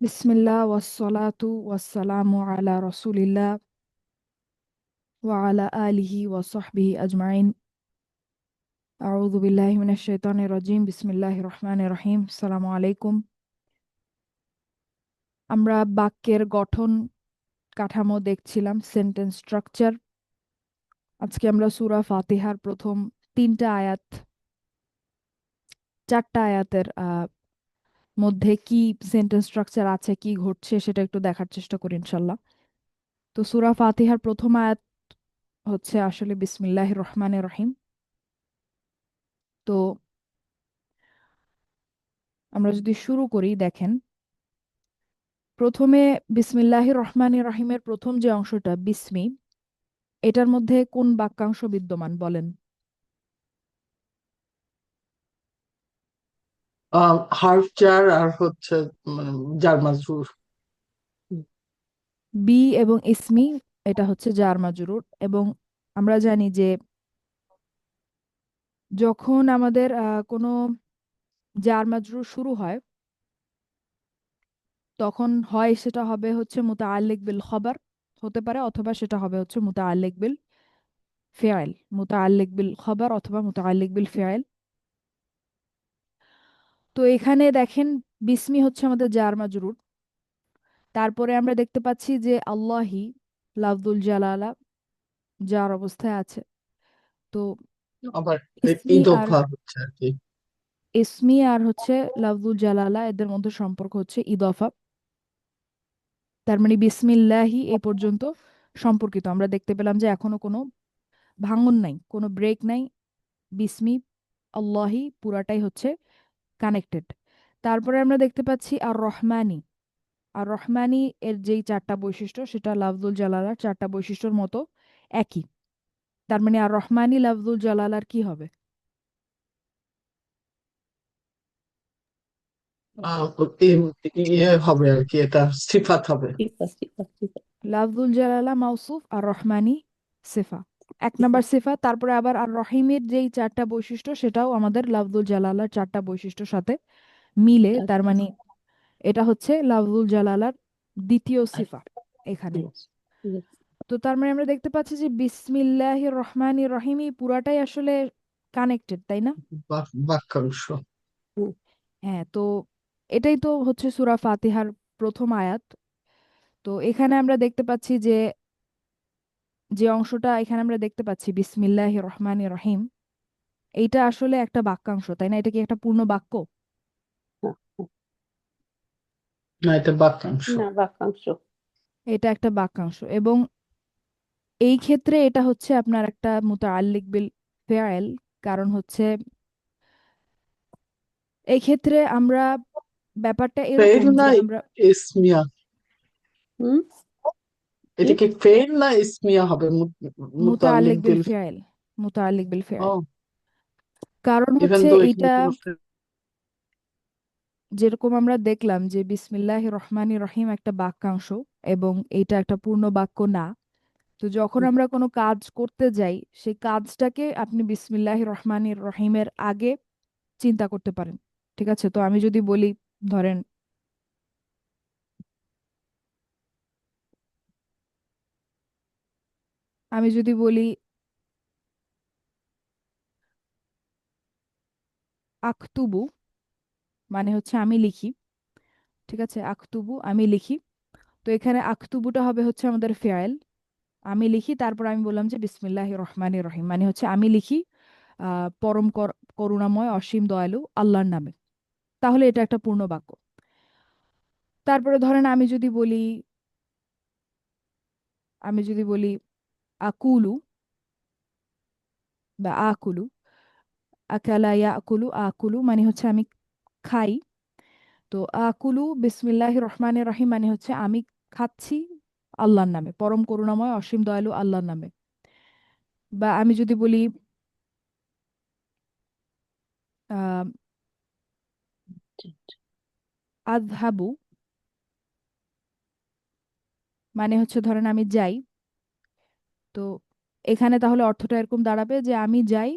বিসমিল্লাহ ওয়াসসালাতু ওয়াসসালামু আলা রাসূলিল্লাহ ওয়া আলা আলিহি ওয়া সাহবিহি আজমাইন। আউযু বিল্লাহি মিনাশ শাইতানির রাজিম। বিসমিল্লাহির রহমানির রহিম। আসসালামু আলাইকুম। আমরা বাক্যের গঠন কাঠামো দেখছিলাম, সেন্টেন্স স্ট্রাকচার। আজকে আমরা সূরা ফাতিহার প্রথম চারটা আয়াতের মধ্যে কি সেন্টেন্স স্ট্রাকচার আছে, কি ঘটছে সেটা একটু দেখার চেষ্টা করি ইনশাল্লাহ। তো সূরা ফাতিহার প্রথম আয়াত হচ্ছে আসলে বিসমিল্লাহির রহমানির রহিম। তো আমরা যদি শুরু করি, দেখেন প্রথমে বিসমিল্লাহির রহমানির রহিমের প্রথম যে অংশটা বিসমি, এটার মধ্যে কোন বাক্যাংশ বিদ্যমান বলেন? হার্ফ জার আর হচ্ছে মানে জার মাজরুর। বি এবং ইসমি, এটা হচ্ছে জার মাজরুর। এবং আমরা জানি যে যখন আমাদের কোনো জার মাজরুর শুরু হয়, তখন হয় সেটা হবে হচ্ছে মুতাআল্লিক বিল খবর হতে পারে, অথবা সেটা হবে হচ্ছে মুতাআল্লিক বিল ফিআল, মুতাআল্লিক বিল খবর অথবা মুতাআল্লিক বিল ফিআল। তো এখানে দেখেন বিসমি হচ্ছে আমাদের জার মাজরুর। তারপরে আমরা দেখতে পাচ্ছি যে আল্লাহি লাফজুল জালালা যার অবস্থায় আছে। তো আবার ইসমি আর ইদফা হচ্ছে আর কি। ইসমি আর হচ্ছে লাফজুল জালালা, এদের মধ্যে সম্পর্ক হচ্ছে ইদফা। তার মানে বিসমিল্লাহি এই পর্যন্ত সম্পর্কিত। আমরা দেখতে পেলাম যে এখনো কোনো ভাঙন নাই, কোনো ব্রেক নাই। বিসমি আল্লাহি পুরাটাই হচ্ছে কানেক্টেড। তারপরে আমরা দেখতে পাচ্ছি আর রহমানি। আর রহমানি এর যেই চারটা বৈশিষ্ট্য, সেটা লাফজুল জালালার চারটা বৈশিষ্ট্যর মতো একই। তার মানে আর রহমানি লাফজুল জালালার কি হবে? আহ, ইয়ে হবে আর কি, এটা সিফাত হবে। লাফজুল জালালা মাউসুফ আর রহমানি সিফা, এক নাম্বার সিফা। তারপরে আবার আর রহিমের যেই চারটা বৈশিষ্ট্য, সেটাও আমাদের লাফজুল জালালার চারটা বৈশিষ্ট্যর সাথে মিলে। তার মানে এটা হচ্ছে লাফজুল জালালার দ্বিতীয় সিফা এখানে। তো তার মানে আমরা দেখতে পাচ্ছি যে বিসমিল্লাহির রহমানির রহিমই পুরাটাই আসলে কানেক্টেড, তাই না? বাক্যাংশ। হ্যাঁ। তো এটাই তো হচ্ছে সূরা ফাতিহার প্রথম আয়াত। তো এখানে আমরা দেখতে পাচ্ছি যে যে অংশটা এখানে আমরা দেখতে পাচ্ছি বিসমিল্লাহির রহমানির রহিম, এইটা আসলে একটা বাক্যাংশ, তাই না? এটা কি একটা পূর্ণ বাক্য? না, এটা বাক্যাংশ। এটা একটা বাক্যাংশ। এবং এই ক্ষেত্রে এটা হচ্ছে আপনার একটা মুতাআল্লিক বিল ফেআল। কারণ হচ্ছে এই ক্ষেত্রে আমরা ব্যাপারটা ফেইল এরকম না যে আমরা ইসমিয়া? হুম। কি? এটা কি ফেইল না ইসমিয়া হবে? মুতাল্লিক মুতাআল্লিক বিল বিল। ফেআল, মুতাআল্লিক বিল ফেআল। ও, কারণ ইভেন হচ্ছে তো এখানে এইটা কোনো যেরকম আমরা দেখলাম যে বিসমিল্লাহির রহমানির রহিম একটা বাক্যাংশ এবং এইটা একটা পূর্ণ বাক্য না। তো যখন আমরা কোনো কাজ করতে যাই, সেই কাজটাকে আপনি বিসমিল্লাহির রহমানির রহিমের আগে চিন্তা করতে পারেন। ঠিক আছে? তো আমি যদি বলি, ধরেন আমি যদি বলি আখতুবু, মানে হচ্ছে আমি লিখি। ঠিক আছে? আখতুবু আমি লিখি। তো এখানে আখতুবুটা হবে হচ্ছে আমাদের ফেয়াল, আমি লিখি। তারপর আমি বললাম যে বিসমিল্লাহির রহমানির রহিম, মানে হচ্ছে আমি লিখি পরম করুণাময় অসীম দয়ালু আল্লাহর নামে। তাহলে এটা একটা পূর্ণ বাক্য। তারপরে ধরেন আমি যদি বলি আকুলু বা আকুলু, আকালা ইয়াকুলু আকুলু মানে হচ্ছে আমি খাই। তো আকুলু বিসমিল্লাহির রহমানির রহিম মানে হচ্ছে আমি খাচ্ছি আল্লাহর নামে, পরম করুণাময় অসীম দয়ালু আল্লাহর নামে। বা আমি যদি বলি আহ আযহাবু, মানে হচ্ছে ধরেন আমি যাই। তো এখানে তাহলে অর্থটা এরকম দাঁড়াবে যে আমি যাই,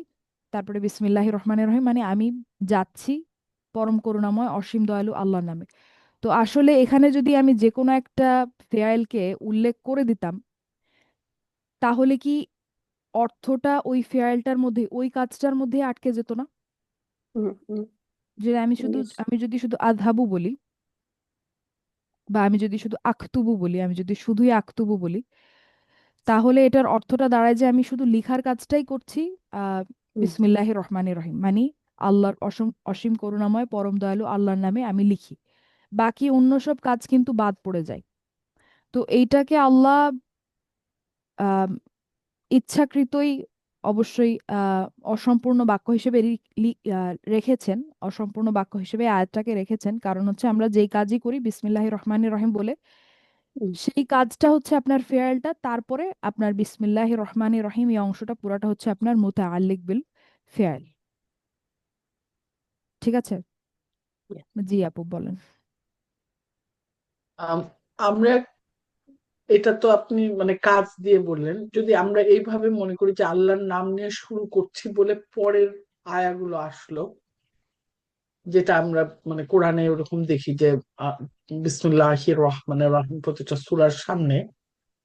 তারপরে বিসমিল্লাহির রহমানির রহিম মানে আমি যাচ্ছি পরম করুণাময় অসীম দয়ালু আল্লাহর নামে। তো আসলে এখানে যদি আমি যে কোনো একটা ফেয়াইলকে উল্লেখ করে দিতাম, তাহলে কি অর্থটা ওই ফেয়াইলটার মধ্যে, ওই কাজটার মধ্যে আটকে যেত না? হুম। যে ইয়েস। আমি যদি শুধু আযহাবু বলি, বা আমি যদি শুধু আখতুবু বলি, আমি যদি শুধুই আখতুবু বলি, তাহলে এটার অর্থটা দাঁড়ায় যে আমি শুধু লিখার কাজটাই করছি। আহ হুম বিসমিল্লাহির রহমানির রহিম মানে আল্লাহর অসীম অসীম করুণাময় পরম দয়ালু আল্লাহর নামে আমি লিখি, বাকি অন্য সব কাজ কিন্তু বাদ পড়ে যায়। তো এইটাকে আল্লাহ আহ ইচ্ছাকৃতই অবশ্যই অসম্পূর্ণ বাক্য হিসেবে রেখেছেন, অসম্পূর্ণ বাক্য হিসেবে আয়াতটাকে রেখেছেন, কারণ হচ্ছে আমরা যেই কাজই করি বিসমিল্লাহির রহমানির রহিম বলে, হুম। সেই কাজটা হচ্ছে আপনার ফেয়ালটা, তারপরে আপনার বিসমিল্লাহির রহমানির রহিম এই অংশটা পুরাটা হচ্ছে আপনার মুতাআল্লিক বিল ফেয়াল। ঠিক আছে? Yes. জি আপু বলেন। আম, আমরা এটা তো আপনি মানে কাজ দিয়ে বললেন, যদি আমরা এইভাবে মনে করি যে আল্লাহর নাম নিয়ে শুরু করছি বলে পরের আয়াগুলো আসলো, যেটা আমরা মানে কোরআনে ওরকম দেখি যে বিসমিল্লাহির রহমানির রহিম প্রতিটা সূরার সামনে,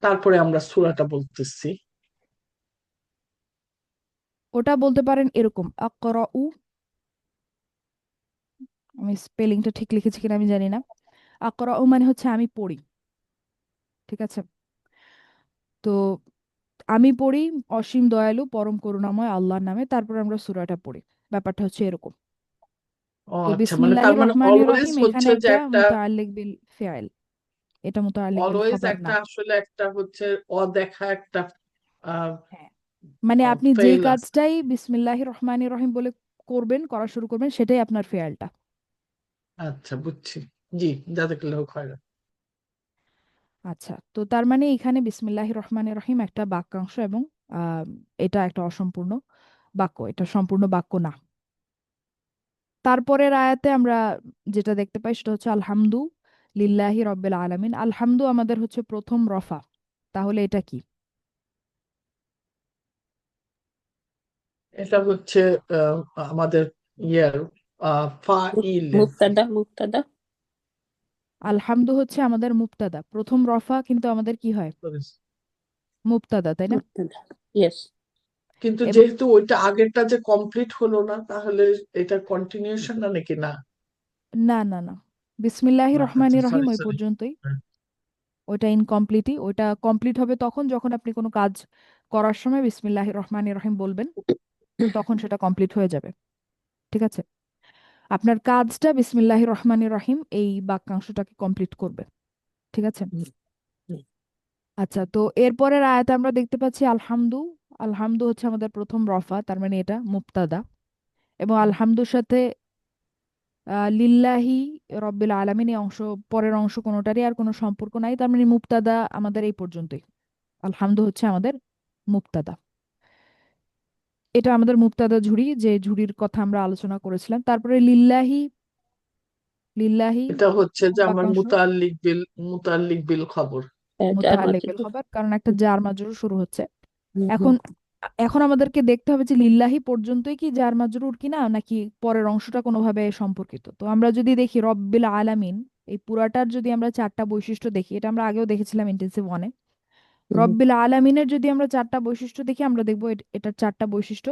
তারপরে আমরা সূরাটা বলতেছি। ওটা বলতে পারেন এরকম আকরাউ, আমি স্পেলিংটা ঠিক লিখেছি কিনা আমি জানি না। আকরাউ মানে হচ্ছে আমি পড়ি। ঠিক আছে? তো আমি পড়ি অসীম দয়ালু পরম করুণাময় আল্লাহর নামে, তারপর আমরা সূরাটা পড়ি। ব্যাপারটা হচ্ছে এরকম। ও তো আচ্ছা, মানে তার বিসমিল্লাহির মানে রহমানির অলওয়েজ রহিম এখানে হচ্ছে যে একটা একটা, মুতাআল্লিক বিল ফিআল, এটা মুতাআল্লিক বিল অলওয়েজ খাবার একটা না। আসলে একটা হচ্ছে অদেখা একটা আহ হ্যাঁ, মানে আপনি যেই ফেল আছে। কাজটাই বিসমিল্লাহির রহমানির রহিম বলে করবেন, করা শুরু করবেন, সেটাই আপনার ফেয়ালটা। আচ্ছা, বুঝছি। জি, জাযাকাল্লাহু খায়রান। আচ্ছা, তো তার মানে এখানে বিসমিল্লাহির রহমানির রহিম একটা বাক্যাংশ, এবং আহ, এটা একটা অসম্পূর্ণ বাক্য, এটা সম্পূর্ণ বাক্য না। তারপরের আয়াতে আমরা যেটা দেখতে পাই সেটা হচ্ছে আলহামদু লিল্লাহি রব্বিল আলামিন। আলহামদু আমাদের হচ্ছে প্রথম রফা, তাহলে এটা কি? এটা হচ্ছে আহ, আমাদের ইয়ার ফাইল আর কি। মুক্তাদা। আলহামদু হচ্ছে আমাদের মুবতাদা, প্রথম রফা কিন্তু আমাদের কি হয়? মুবতাদা, তাই না? মুক্তাদা। ইয়েস। কিন্তু এবং যেহেতু ওইটা আগেরটা যে কমপ্লিট হলো না, তাহলে এটা কন্টিনিউশন না নাকি? না, না না না, বিসমিল্লাহির না, আচ্ছা, রহমানির রহিম সরি ওই সরি। পর্যন্তই। ওইটা ইনকমপ্লিটই, ওইটা কমপ্লিট হবে তখন যখন আপনি কোনো কাজ করার সময় বিসমিল্লাহির রহমানির রহিম বলবেন, তখন সেটা কমপ্লিট হয়ে যাবে। ঠিক আছে? আপনার কাজটা বিসমিল্লাহির রহমানির রহিম এই বাক্যাংশটাকে কমপ্লিট করবে। ঠিক আছে? আচ্ছা, তো এরপরের আয়াতে আমরা দেখতে পাচ্ছি আলহামদু। আলহামদু হচ্ছে আমাদের প্রথম রফা, তার মানে এটা মুবতাদা। এবং আলহামদুর সাথে লিল্লাহি রব্বিল আলামিন এই অংশ, পরের অংশ কোনোটারই আর কোনো সম্পর্ক নাই, তার মানে মুবতাদা আমাদের এই পর্যন্তই। আলহামদু হচ্ছে আমাদের মুবতাদা। এটা আমাদের মুবতাদা ঝুড়ি, যে ঝুড়ির কথা আমরা আলোচনা করেছিলাম। তারপরে লিল্লাহি, লিল্লাহি এটা হচ্ছে কোন যে আমার বাক্যাংশ? মুতাল্লিক বিল খবর। যার মুতাআল্লিক মাঝে। বিল খবর, কারণ একটা জার মাজরুর শুরু হচ্ছে। হুম হুম এখন এখন আমাদেরকে দেখতে হবে যে লিল্লাহি পর্যন্তই কি জার মাজরুর কিনা, নাকি পরের অংশটা কোনোভাবে সম্পর্কিত। তো আমরা যদি দেখি রব্বিল আলামিন, এই পুরাটার যদি আমরা চারটা বৈশিষ্ট্য দেখি, এটা আমরা আগেও দেখেছিলাম ইন্টেন্সিভ ওয়ানে। হুম রব্বিল আলামিনের যদি আমরা চারটা বৈশিষ্ট্য দেখি, আমরা দেখবো এটার চারটা বৈশিষ্ট্য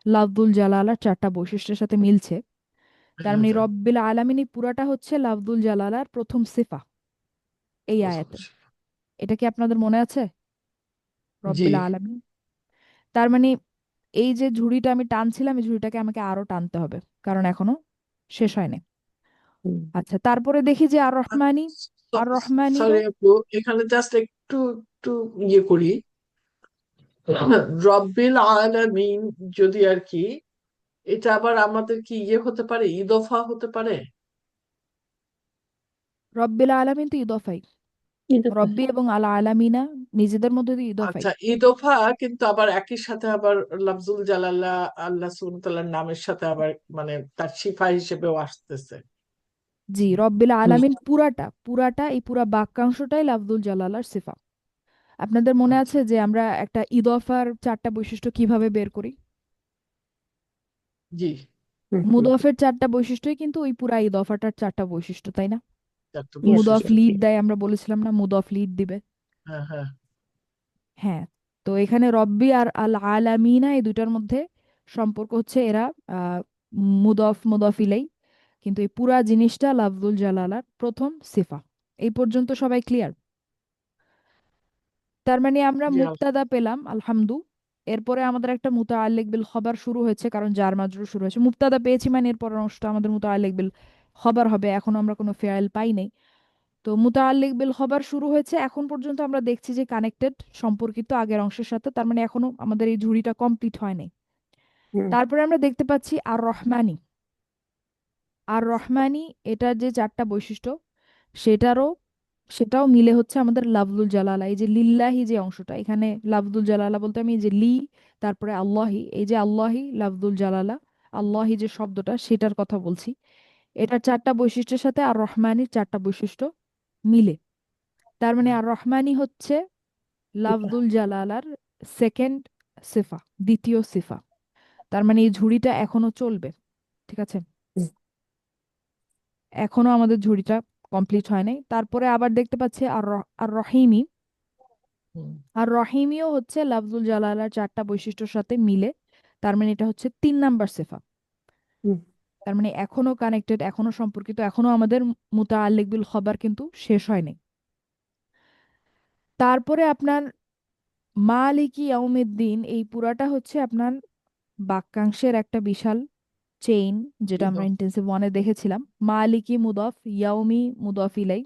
লাফজুল জালালার চারটা বৈশিষ্ট্যের সাথে মিলছে। তার হ্যাঁ, মানে যাক, রব্বিল আলামিন এই পুরাটা হচ্ছে লাফজুল জালালার প্রথম সিফা এই প্রথম আয়াতে। শিক্ষা। এটা কি আপনাদের মনে আছে? জি, রব্বিল আলামিন, তার মানে এই যে ঝুড়িটা আমি টানছিলাম, এই ঝুড়িটাকে আমাকে আরো টানতে হবে, কারণ এখনো শেষ হয়নি। হুম। আচ্ছা, তারপরে দেখি যে আর রহমানি, আর রহমানিরও সরি আপু, এখানে জাস্ট একটু একটু ইয়ে করি। রব্বিল আলামিন যদি আর কি, এটা আবার আমাদের কি ইয়ে হতে পারে, ইদফা হতে পারে? রব্বিল আলামিন তো ইদফাই, কিন্তু রব্বি এবং আলা আলামিনা নিজেদের মধ্যে তো ইদফাই। আচ্ছা, ইদফা কিন্তু আবার একই সাথে আবার লাফজুল জালালা, আল্লাহ সুবহানাহু ওয়া তাআলার নামের সাথে আবার মানে তার শিফা হিসেবেও আসতেছে। জি, রব্বিল হুম। আলামিন পুরাটা পুরাটা এই পুরা বাক্যাংশটাই লাফজুল জালালার সিফা। আপনাদের মনে আচ্ছা, আছে যে আমরা একটা ইদফার চারটা বৈশিষ্ট্য কিভাবে বের করি? হুম হুম মুদফের চারটা বৈশিষ্ট্যই কিন্তু ওই পুরা ইদফাটার চারটা বৈশিষ্ট্য, তাই না? চারটা ইয়েস মুদফ বৈশিষ্ট্য। লিড দেয়, আমরা বলেছিলাম না মুদফ লিড দিবে। হ্যাঁ, হ্যাঁ। হ্যাঁ, তো এখানে রব্বি আর আল আলামিনা এই দুইটার মধ্যে সম্পর্ক হচ্ছে এরা মুদফ ইলাই, কিন্তু এই পুরা জিনিসটা লাফজুল জালালার প্রথম সিফা। এই পর্যন্ত সবাই ক্লিয়ার? তার মানে আমরা জি, মুবতাদা পেলাম আলহামদু, এরপরে আমাদের একটা মুতাআল্লিক বিল খবর শুরু হয়েছে, কারণ জার মাজরুর শুরু হয়েছে। মুবতাদা পেয়েছি মানে এরপরের অংশটা আমাদের মুতাআল্লিক বিল খবর হবে, এখনো আমরা কোনো ফেয়াইল পাই নাই। তো মুতাআল্লিক বিল খবর শুরু হয়েছে, এখন পর্যন্ত আমরা দেখছি যে কানেক্টেড, সম্পর্কিত আগের অংশের সাথে, তার মানে এখনো আমাদের এই ঝুড়িটা কমপ্লিট হয় নাই। হুম তারপরে আমরা দেখতে পাচ্ছি আর রহমানি। আর রহমানি এটার যে চারটা বৈশিষ্ট্য, সেটারও সেটাও মিলে হচ্ছে আমাদের লাফজুল জালালা। এই যে লিল্লাহি যে অংশটা, এখানে লাফজুল জালালা বলতে আমি এই যে লি, তারপরে আল্লাহি, এই যে আল্লাহি লাফজুল জালালা, আল্লাহি যে শব্দটা সেটার কথা বলছি। এটার চারটা বৈশিষ্ট্যের সাথে আর রহমানির চারটা বৈশিষ্ট্য মিলে। তার মানে আর রহমানি হচ্ছে সিফা লাফজুল জালালার সেকেন্ড সিফা, দ্বিতীয় সিফা। তার মানে এই ঝুড়িটা এখনো চলবে, ঠিক আছে? হুম এখনো আমাদের ঝুড়িটা কমপ্লিট হয় নাই। তারপরে আবার দেখতে পাচ্ছি আর রহিমি। হুম। আর রহিমিও হচ্ছে লাফজুল জালালার চারটা বৈশিষ্ট্যের সাথে মিলে। তার মানে এটা হচ্ছে 3 নাম্বার সিফা। হুম তার মানে এখনো কানেক্টেড, এখনো সম্পর্কিত, এখনো আমাদের মুতাআল্লিক বিল খবর কিন্তু শেষ হয়নি। তারপরে আপনার মালিকি ইয়াউমিদ্দিন, এই পুরাটা হচ্ছে আপনার বাক্যাংশের একটা বিশাল চেইন, যেটা আমরা ইন্টেন্সিভ ওয়ানে দেখেছিলাম। মালিকি মুদফ, ইয়াউমি মুদফ ইলাই,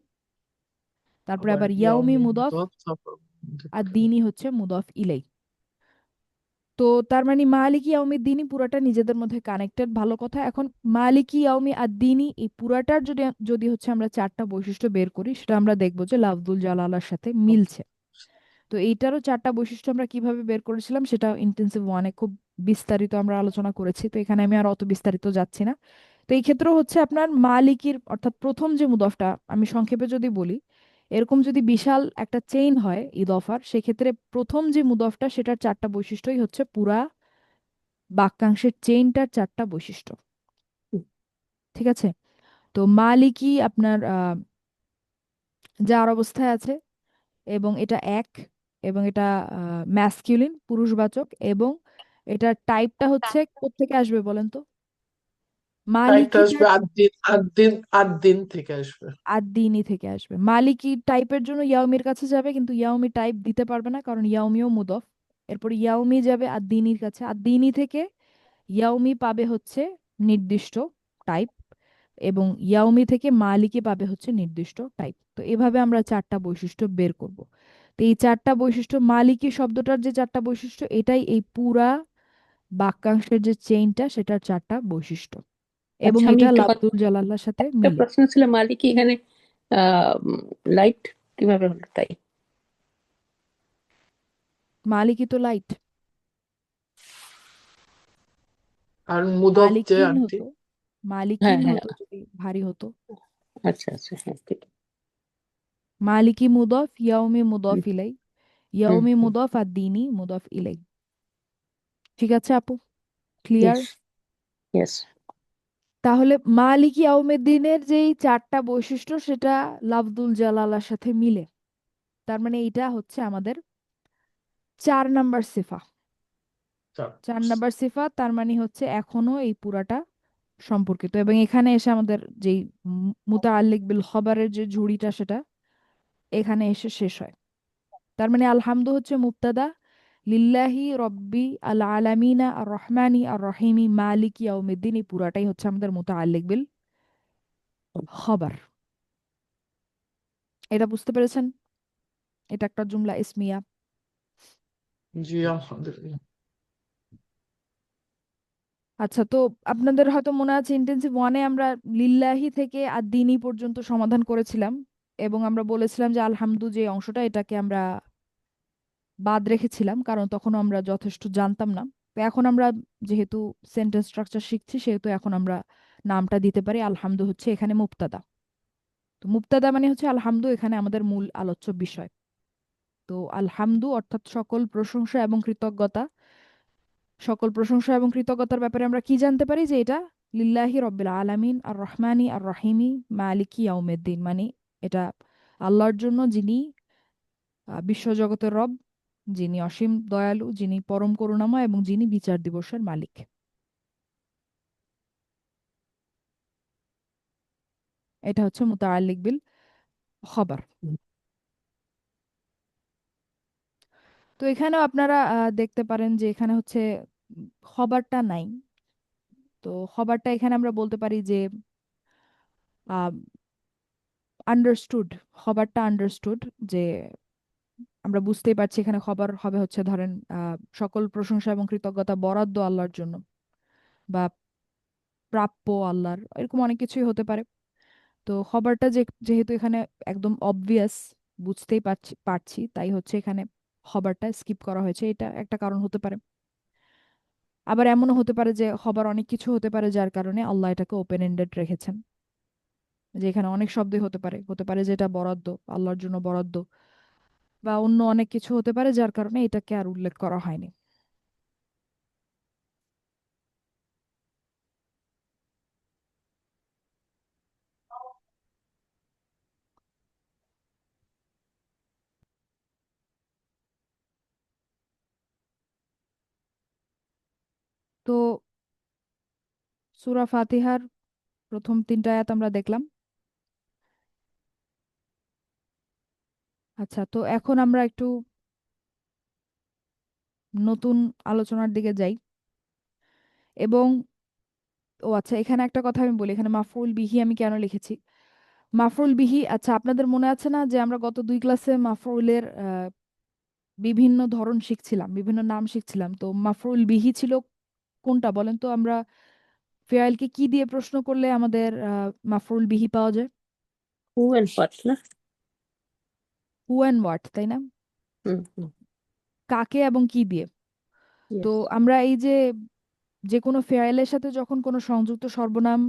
তারপরে আবার আবার ইয়াউমি ইয়াউমি মুদফ, মুদফ, তারপর আর দিনই হচ্ছে মুদফ ইলাই। তো তার মানে মালিকি ইয়াউমি দিনই পুরাটা নিজেদের মধ্যে কানেক্টেড, ভালো কথা। এখন মালিকি ইয়াউমি আর দিনই এই পুরাটার যদি যদি হচ্ছে আমরা চারটা বৈশিষ্ট্য বের করি, সেটা আমরা দেখবো যে লাফজুল জালালার সাথে মিলছে। তো এইটারও চারটা বৈশিষ্ট্য আমরা কিভাবে বের করেছিলাম সেটা ইন্টেন্সিভ ওয়ানে খুব বিস্তারিত আমরা আলোচনা করেছি, তো এখানে আমি আর অত বিস্তারিত যাচ্ছি না। তো এই ক্ষেত্রেও হচ্ছে আপনার মালিকির অর্থাৎ প্রথম যে মুদফটা, আমি সংক্ষেপে যদি বলি, এরকম যদি বিশাল একটা চেইন হয় ইদফার, সেক্ষেত্রে প্রথম যে মুদফটা সেটার চারটা বৈশিষ্ট্যই হচ্ছে পুরা বাক্যাংশের চেইনটার চারটা বৈশিষ্ট্য, হুম ঠিক আছে? তো মালিকি আপনার যার অবস্থায় আছে, এবং এটা এক, এবং এটা ম্যাসকিউলিন পুরুষবাচক, এবং এটার টাইপটা হচ্ছে কোত্থেকে আসবে বলেন তো? টাইপটা আসবে মালিকিটার আট দিন থেকে আসবে। আদ-দিনি থেকে আসবে। মালিকি টাইপের জন্য ইয়াউমির কাছে যাবে, কিন্তু ইয়াউমি টাইপ দিতে পারবে না, কারণ ইয়াউমিও মুদফ। এরপর ইয়াউমি যাবে আদ-দিনির কাছে, আদ-দিনি থেকে ইয়াউমি পাবে হচ্ছে নির্দিষ্ট টাইপ, এবং ইয়াউমি থেকে মালিকি পাবে হচ্ছে নির্দিষ্ট টাইপ। তো এভাবে আমরা চারটা বৈশিষ্ট্য বের করব। তো এই চারটা বৈশিষ্ট্য, মালিকি শব্দটার যে চারটা বৈশিষ্ট্য, এটাই এই পুরা বাক্যাংশের যে চেইনটা সেটার চারটা বৈশিষ্ট্য, এবং আচ্ছা আমি এটা একটা কথা, লাফজুল জালালার সাথে একটা মিলে। প্রশ্ন ছিল মালিকি এখানে লাইট কিভাবে হলো তাই? মালিকি তো লাইট, আর মুদফ যে মালিকিন আট দিন। হতো, হ্যাঁ মালিকিন হ্যাঁ হতো যদি ভারী হতো। আচ্ছা আচ্ছা হ্যাঁ ঠিক। মালিকি মুদফ, ইয়াউমি মুদফ হুম ইলাই, হুম ইয়াউমি মুদফ আর দিনি মুদফ ইলাই। ঠিক আছে আপু, ক্লিয়ার? ইয়েস ইয়েস তাহলে মালিকি ইয়াউমিদ্দিনের যেই চারটা বৈশিষ্ট্য সেটা লাফজুল জালালার সাথে মিলে। তার মানে এইটা হচ্ছে আমাদের 4 নাম্বার সিফা। চার। 4 নাম্বার সিফা, তার মানে হচ্ছে এখনো এই পুরাটা সম্পর্কিত, এবং এখানে এসে আমাদের যেই মুতাআল্লিক বিল খবরের যে ঝুড়িটা, সেটা এখানে এসে শেষ হয়। তার মানে আলহামদু হচ্ছে মুবতাদা, লিল্লাহি রব্বি আল আলামিনা আর রহমানি আর রহিমি মালিকি ইয়াউমিদ্দিন, এই পুরাটাই হচ্ছে আমাদের মুতাআল্লিক বিল খবর। এটা বুঝতে পেরেছেন? এটা একটা জুমলা ইসমিয়া। জি, আলহামদুলিল্লাহ। আচ্ছা, তো আপনাদের হয়তো মনে আছে ইন্টেন্সিভ ওয়ানে আমরা লিল্লাহি থেকে আর দিনই পর্যন্ত সমাধান করেছিলাম, এবং আমরা বলেছিলাম যে আলহামদু যে অংশটা, এটাকে আমরা বাদ রেখেছিলাম, কারণ তখন আমরা যথেষ্ট জানতাম না। তো এখন আমরা যেহেতু সেন্টেন্স স্ট্রাকচার শিখছি, সেহেতু এখন আমরা নামটা দিতে পারি আলহামদু হচ্ছে এখানে মুবতাদা। তো মুবতাদা মানে হচ্ছে আলহামদু এখানে আমাদের মূল আলোচ্য বিষয়। তো আলহামদু অর্থাৎ সকল প্রশংসা এবং কৃতজ্ঞতা, সকল প্রশংসা এবং কৃতজ্ঞতার ব্যাপারে আমরা কি জানতে পারি, যে এটা লিল্লাহি রব্বিল আলামিন আর রহমানি আর রহিমি মালিকি ইয়াউমিদ্দিন, মানে এটা আল্লাহর জন্য, যিনি বিশ্বজগতের রব, যিনি অসীম দয়ালু, যিনি পরম করুণাময় এবং যিনি বিচার দিবসের মালিক। এটা হচ্ছে মুতাআল্লিক বিল খবর। তো এখানেও আপনারা দেখতে পারেন যে এখানে হচ্ছে খবরটা নাই। তো খবরটা এখানে আমরা বলতে পারি যে আন্ডারস্টুড, খবরটা আন্ডারস্টুড, যে আমরা বুঝতেই পারছি এখানে খবর হবে হচ্ছে ধরেন সকল প্রশংসা এবং কৃতজ্ঞতা বরাদ্দ আল্লাহর জন্য, বা প্রাপ্য আল্লাহর, এরকম অনেক কিছুই হতে পারে। তো খবরটা যেহেতু এখানে একদম অবভিয়াস, বুঝতেই পারছি, তাই হচ্ছে এখানে খবরটা স্কিপ করা হয়েছে, এটা একটা কারণ হতে পারে। আবার এমনও হতে পারে যে খবর অনেক কিছু হতে পারে, যার কারণে আল্লাহ এটাকে ওপেন এন্ডেড রেখেছেন, যে এখানে অনেক শব্দই হতে পারে, হতে পারে যে এটা বরাদ্দ, আল্লাহর জন্য বরাদ্দ, বা অন্য অনেক কিছু হতে পারে যার কারণে এটাকে আর উল্লেখ করা হয়নি। তো সূরা ফাতিহার প্রথম 3টা আয়াত আমরা দেখলাম। আচ্ছা, তো এখন আমরা একটু নতুন আলোচনার দিকে যাই। এবং ও আচ্ছা, এখানে একটা কথা আমি বলি, এখানে মাফউল বিহি আমি কেন লিখেছি। মাফউল বিহি, আচ্ছা আপনাদের মনে আছে না যে আমরা গত 2 ক্লাসে মাফউলের বিভিন্ন ধরন শিখছিলাম, বিভিন্ন নাম শিখছিলাম। তো মাফউল বিহি ছিল কোনটা বলেন তো? আমরা ফেয়ালকে কি দিয়ে প্রশ্ন করলে আমাদের মাফউল বিহি পাওয়া যায়? হু এন্ড হোয়াট না? হু অ্যান্ড হোয়াট, তাই না? হুম হুম। কাকে এবং কি দিয়ে। তো ইয়েস। আমরা এই যে যে কোনো ফেয়ালের সাথে যখন কোনো সংযুক্ত সর্বনাম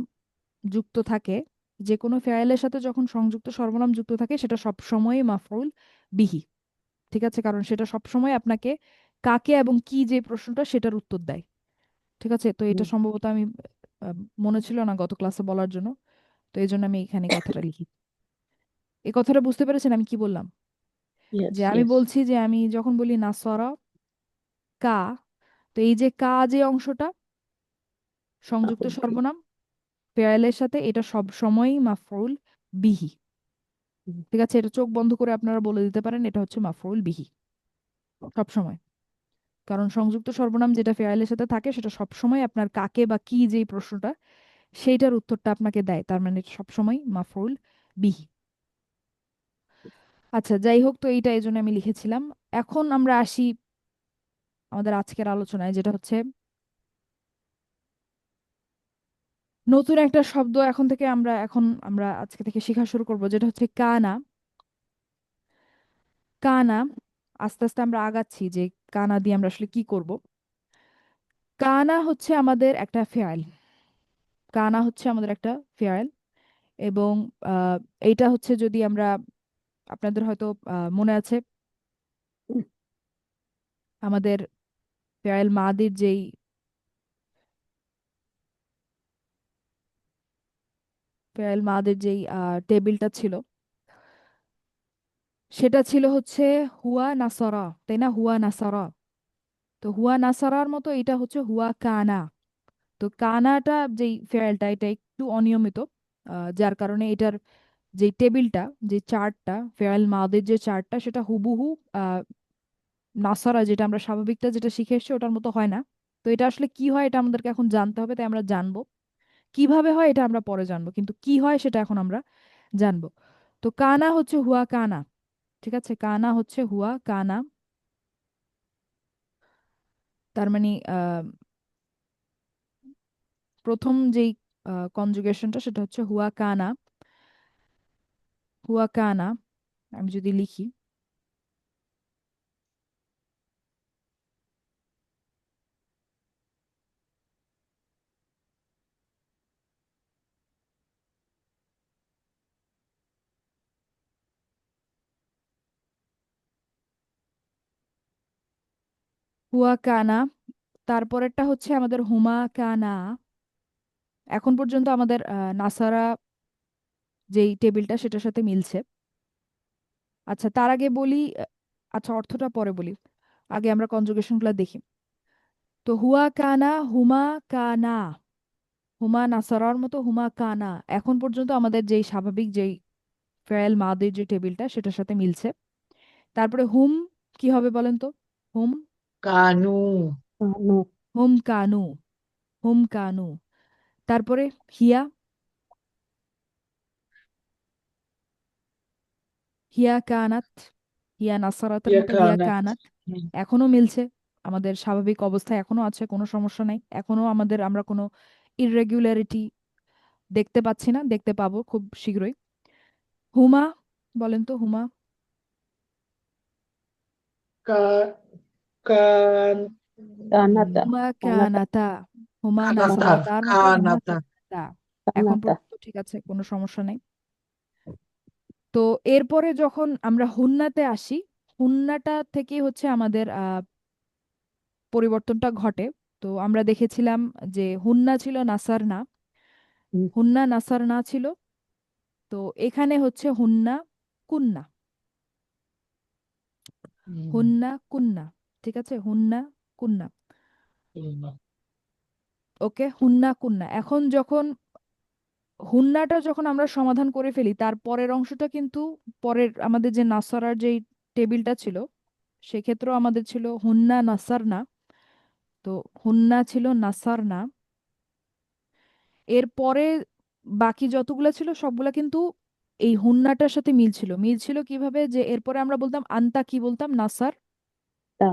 যুক্ত থাকে, যে কোনো ফেয়ালের সাথে যখন সংযুক্ত সর্বনাম যুক্ত থাকে, সেটা সব সময়ই মাফউল বিহি। ঠিক আছে, কারণ সেটা সব সময় আপনাকে কাকে এবং কি, যে প্রশ্নটা সেটার উত্তর দেয়। ঠিক আছে, তো এটা সম্ভবত আমি আহ, মনে ছিল না গত ক্লাসে বলার জন্য, তো এই জন্য আমি এখানে এই কথাটা লিখি। এই কথাটা বুঝতে পেরেছেন আমি কি বললাম? ইয়েস যে আমি ইয়েস। বলছি যে আমি যখন বলি নাসরা কা, তো এই যে কা যে অংশটা সংযুক্ত সর্বনাম ফেয়ালের সাথে, এটা সব সময়ই মাফউল বিহি। ঠিক আছে, এটা চোখ বন্ধ করে আপনারা বলে দিতে পারেন, এটা হচ্ছে মাফউল বিহি সব সময়। কারণ সংযুক্ত সর্বনাম যেটা ফেয়ালের সাথে থাকে, সেটা সব সময় আপনার কাকে বা কি, যেই প্রশ্নটা সেইটার উত্তরটা আপনাকে দেয়, তার মানে এটা সব সময় মাফউল বিহি। আচ্ছা যাই হোক, তো এইটা এই জন্য আমি লিখেছিলাম। এখন আমরা আসি আমাদের আজকের আলোচনায়, যেটা হচ্ছে নতুন একটা শব্দ এখন আমরা আজকে থেকে শেখা শুরু করব, যেটা হচ্ছে কানা। কানা, আস্তে আস্তে আমরা আগাচ্ছি যে কানা দিয়ে আমরা আসলে কি করব। কানা হচ্ছে আমাদের একটা ফেয়াল। কানা হচ্ছে আমাদের একটা ফেয়াল। এবং আহ, এইটা হচ্ছে, যদি আমরা, আপনাদের হয়তো মনে আছে আমাদের ফেয়াল মাদির যেই ফেয়াল মাদের যেই টেবিলটা ছিল, সেটা ছিল হচ্ছে হুয়া নাসারা, তাই না? হুয়া নাসারা। তো হুয়া নাসারার মতো এটা হচ্ছে হুয়া কানা। তো কানাটা যেই ফেয়ালটা, এটা একটু অনিয়মিত, যার কারণে এটার যে টেবিলটা, যে চার্টটা, ফেয়াল মাদের যে চার্টটা, সেটা হুবহু আহ, নাসারা, যেটা আমরা স্বাভাবিকটা যেটা শিখে এসেছি ওটার মতো হয় না। তো এটা আসলে কি হয়, এটা আমাদেরকে এখন জানতে হবে, তাই আমরা জানবো। কিভাবে হয় এটা আমরা পরে জানবো, কিন্তু কি হয় সেটা এখন আমরা জানবো। তো কানা হচ্ছে হুয়া কানা। ঠিক আছে, কানা হচ্ছে হুয়া কানা। তার মানে প্রথম যেই কনজুগেশনটা, সেটা হচ্ছে হুয়া কানা। হুয়া কানা, আমি যদি লিখি, হুয়া কানা, তারপরেরটা হচ্ছে আমাদের হুমা কানা। এখন পর্যন্ত আমাদের নাসারা যেই টেবিলটা সেটার সাথে মিলছে। আচ্ছা, তার আগে বলি, আচ্ছা অর্থটা পরে বলি, আগে আমরা কনজুগেশনগুলো দেখি। তো হুয়া কানা, হুমা কানা, হুমা নাসারার মতো হুমা কানা, এখন পর্যন্ত আমাদের যেই স্বাভাবিক যেই ফেল মাদের যে টেবিলটা সেটার সাথে মিলছে। তারপরে হুম কি হবে বলেন তো? হুম, কানু, কানু, হুম কানু, হুম কানু। তারপরে হিয়া, হিয়া কানাত, হিয়া নাসারাতের ইয়া মতো হিয়া কানাত। কানাত, হুম, এখনো মিলছে, আমাদের স্বাভাবিক অবস্থায় এখনো আছে, কোনো সমস্যা নাই, এখনো আমাদের আমরা কোনো ইররেগুলারিটি দেখতে পাচ্ছি না, দেখতে পাবো খুব শীঘ্রই। হুমা, বলেন তো হুমা। কা কান কানাতা, হুমা কানাতা, কানাতা, হুমা কানাতা, নাসারাতার মতো হুমা কানাতা। কানাতা, এখন কানাতা। পর্যন্ত ঠিক আছে, কোনো সমস্যা নেই। তো এরপরে যখন আমরা হুন্নাতে আসি, হুন্নাটা থেকে হচ্ছে আমাদের পরিবর্তনটা ঘটে। তো আমরা দেখেছিলাম যে হুন্না ছিল নাসার না, হুম, হুন্না নাসার না ছিল। তো এখানে হচ্ছে হুন্না কুন্না, হুম, হুন্না কুন্না, ঠিক আছে, হুন্না কুন্না। হুম, ওকে, হুন্না কুন্না। এখন যখন হুন্নাটা যখন আমরা সমাধান করে ফেলি, তার পরের অংশটা কিন্তু, পরের আমাদের যে নাসারার যেই টেবিলটা ছিল সেক্ষেত্রেও আমাদের ছিল হুন্না নাসার না। তো হুন্না ছিল নাসার না, এরপরে বাকি যতগুলা ছিল সবগুলা কিন্তু এই হুন্নাটার সাথে মিল ছিল কিভাবে, যে এরপরে আমরা বলতাম আন্তা, কি বলতাম, নাসার তা,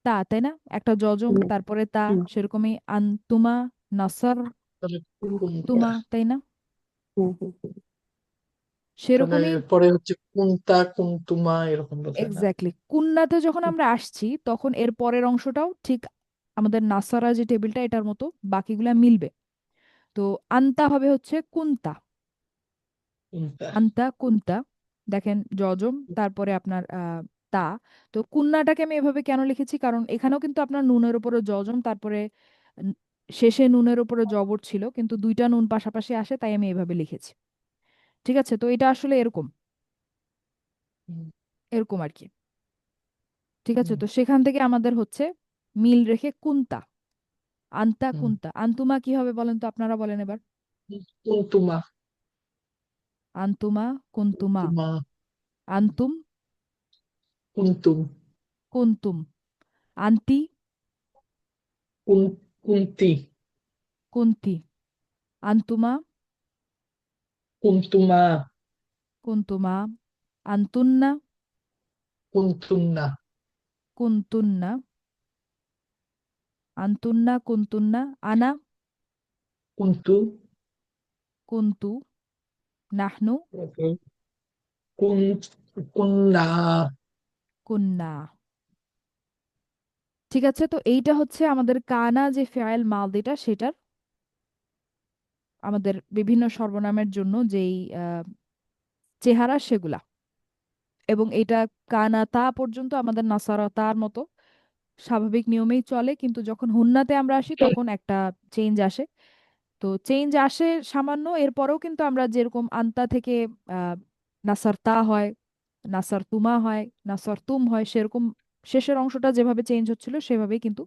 তা, তাই না? একটা যজম হুম, তারপরে তা, হুম, সেরকমই আন্তুমা নাসার তাহলে হুম, কোনটা? তুমা, তাই না? হুম, হুম, হুম। তাহলে সেরকমই পরে হচ্ছে কুন্তা, কুন্তুমা এরকম বোঝায় না? এক্স্যাক্টলি, কুন্নাতে যখন আমরা আসছি তখন এর পরের অংশটাও ঠিক আমাদের নাসারা যে টেবিলটা এটার মতো বাকিগুলা মিলবে। তো আন্তা হবে হচ্ছে কুন্তা, কুন্তা। আন্তা কুন্তা, দেখেন যজম তারপরে আপনার তা। তো কুন্নাটাকে আমি এভাবে কেন লিখেছি, কারণ এখানেও কিন্তু আপনার নুনের উপরে যজম, তারপরে ন- শেষে নুনের উপরে জবর ছিল, কিন্তু দুইটা নুন পাশাপাশি আসে তাই আমি এভাবে লিখেছি। ঠিক আছে, তো এটা আসলে এরকম, হুম, এরকম আর কি। ঠিক আছে, হুম, তো সেখান থেকে আমাদের হচ্ছে মিল রেখে কুন্তা, আন্তা হুম। কুন্তা। আন্তুমা কি হবে বলেন তো, আপনারা বলেন এবার। কুন্তুমা, আন্তুমা কুন্তুমা, কুন্তুমা, আন্তুম কুন্তুম, কুন্তুম, আন্তি কুন কুন্তি, কুন্তি, আন্তুমা কুন্তুমা, কুন্তুমা, আন্তুন্না কুন্তুন্না, কুন্তুন্না, আন্তুন্না কুন্তুন্না, আনা কুন্তু, কুন্তু, নাহনু কুন কুন্না। কুন্না। ঠিক আছে, তো এইটা হচ্ছে আমাদের কানা যে ফেয়াল মালদিটা সেটার আমাদের বিভিন্ন সর্বনামের জন্য যেই চেহারা সেগুলা। এবং এটা কানা তা পর্যন্ত আমাদের নাসারা তার মতো স্বাভাবিক নিয়মেই চলে, কিন্তু যখন হুন্নাতে আমরা আসি তখন একটা চেঞ্জ আসে। তো চেঞ্জ আসে সামান্য, এরপরেও কিন্তু আমরা যেরকম আন্তা থেকে আহ, নাসার তা হয়, নাসার তুমা হয়, নাসার তুম হয়, সেরকম শেষের অংশটা যেভাবে চেঞ্জ হচ্ছিল সেভাবেই কিন্তু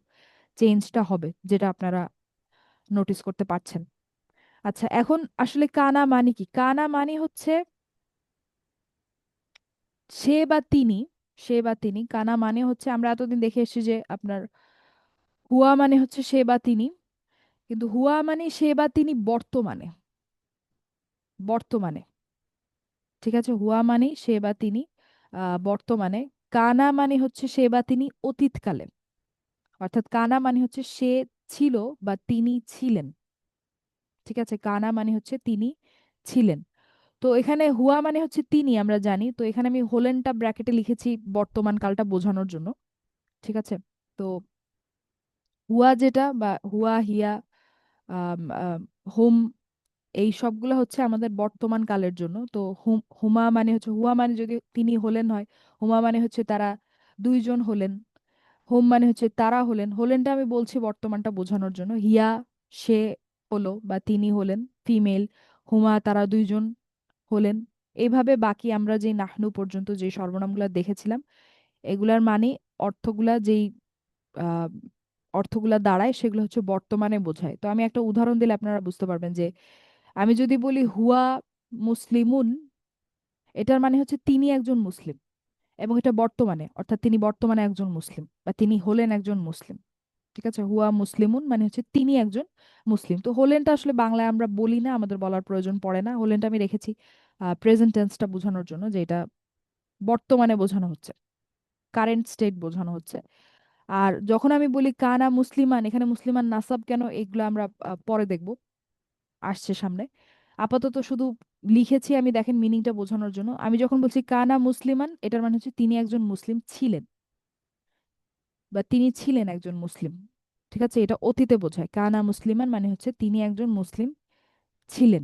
চেঞ্জটা হবে, যেটা আপনারা নোটিস করতে পারছেন। আচ্ছা, এখন আসলে কানা মানে কি? কানা মানে হচ্ছে সে বা তিনি, সে বা তিনি। কানা মানে হচ্ছে, আমরা এতদিন দেখে এসেছি যে আপনার হুয়া মানে হচ্ছে সে বা তিনি, কিন্তু হুয়া মানে সে বা তিনি বর্তমানে, বর্তমানে, ঠিক আছে, হুয়া মানে সে বা তিনি বর্তমানে। কানা মানে হচ্ছে সে বা তিনি অতীতকালে, অর্থাৎ কানা মানে হচ্ছে সে ছিল বা তিনি ছিলেন। ঠিক আছে, কানা মানে হচ্ছে তিনি ছিলেন। তো এখানে হুয়া মানে হচ্ছে তিনি, আমরা জানি, তো এখানে আমি হোলেনটা ব্র্যাকেটে লিখেছি বর্তমান কালটা বোঝানোর জন্য। ঠিক আছে, তো হুয়া যেটা বা হুয়া হিয়া আম, আম, হুম, এই সবগুলো হচ্ছে আমাদের বর্তমান কালের জন্য। তো হুমা মানে হচ্ছে, হুয়া মানে যদি তিনি হলেন হয়, হুমা মানে হচ্ছে তারা দুইজন হলেন, হোম মানে হচ্ছে তারা হলেন। হলেনটা আমি বলছি বর্তমানটা বোঝানোর জন্য। হিয়া সে হলো বা তিনি হলেন ফিমেল, হুমা তারা দুইজন হলেন। এইভাবে বাকি আমরা যে নাহনু পর্যন্ত যে সর্বনামগুলো দেখেছিলাম এগুলার মানে অর্থগুলা যেই আহ, অর্থগুলা দাঁড়ায় সেগুলো হচ্ছে বর্তমানে বোঝায়। তো আমি একটা উদাহরণ দিলে আপনারা বুঝতে পারবেন যে আমি যদি বলি হুয়া মুসলিমুন, এটার মানে হচ্ছে তিনি একজন মুসলিম, এবং এটা বর্তমানে, অর্থাৎ তিনি বর্তমানে একজন মুসলিম বা তিনি হলেন একজন মুসলিম। ঠিক আছে, হুয়া মুসলিমুন মানে হচ্ছে তিনি একজন মুসলিম। তো হলেনটা আসলে বাংলায় আমরা বলি না, আমাদের বলার প্রয়োজন পড়ে না। হলেনটা আমি রেখেছি প্রেজেন্ট টেন্সটা বোঝানোর জন্য, যে এটা বর্তমানে বোঝানো হচ্ছে, কারেন্ট স্টেট বোঝানো হচ্ছে। আর যখন আমি বলি কানা মুসলিমান, এখানে মুসলিমান নাসাব কেন এগুলো আমরা পরে দেখব, আসছে সামনে। আপাতত শুধু লিখেছি আমি, দেখেন মিনিংটা বোঝানোর জন্য। আমি যখন বলছি কানা মুসলিমান, এটার মানে হচ্ছে তিনি একজন মুসলিম ছিলেন বা তিনি ছিলেন একজন মুসলিম। ঠিক আছে, এটা অতীতে বোঝায়। কানা মুসলিমান মানে হচ্ছে তিনি একজন মুসলিম ছিলেন।